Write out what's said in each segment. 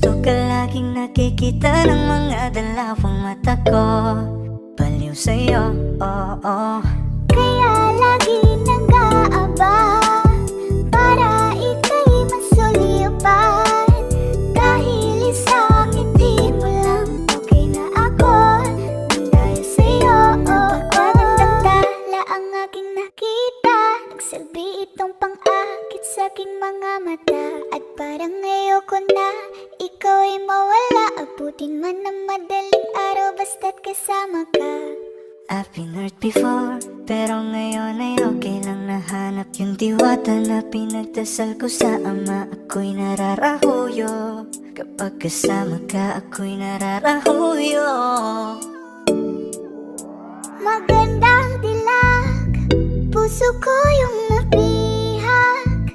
Gusto ka laging nakikita ng mga dalawang mata ko. Baliw sa'yo, oo. Kaya lagi nag-aaba para ika'y masulipan. Dahil isang ngiti mo lang, okay na ako nang dahil sa'yo. Napakagandang tala ang aking nakita. Nagsilbi itong pang-akit sa aking mga mata. At parang ayoko na ikaw ay mawala. Abutin man ng madaling araw basta't kasama ka. I've been hurt before, pero ngayon ay okay lang. Nahanap yung diwata na pinagdasal ko sa ama. Ako'y nararahuyo, kapag kasama ka ako'y nararahuyo. Magandang dilag, puso ko yung napihag.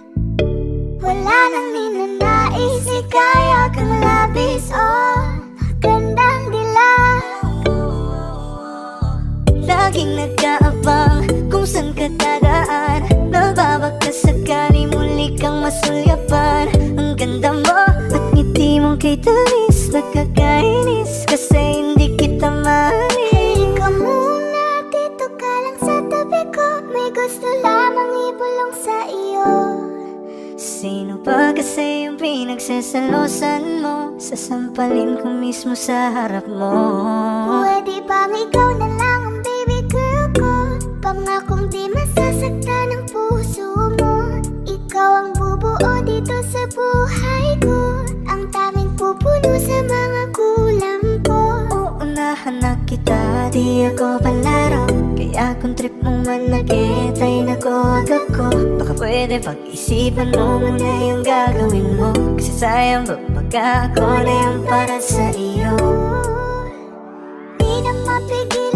Wala nang ninanais, ikaya kang labis, oh. Magandang dilag. Laging nag-aabang kung saan ka dadaan. Nababaka sakali muli kang masulyapan. Ang ganda mo at ngiti mong kay tamis. Nakakainis kasi hindi kita mahalin. Halika muna, dito ka lang sa tabi ko. May gusto lamang ibulong sa iyo. Sino pa kasi yung pinagsasalosan mo? Sasampalin ko mismo sa harap mo. Pwede bang ikaw na lang ang baby girl ko? Pangakong di masasaktan ang puso mo. Ikaw ang bubuo dito sa buhay ko. Ang tanging pupuno sa mga kulang ko. Uunahan na kita, di ako palaro. Kaya kung trip mong manakit ay nakuwag ako. Baka pwede pag-isipan mo muna yung gagawin mo. Kasi sayang ba pagka ako na yung para sa iyo. Di na mapigil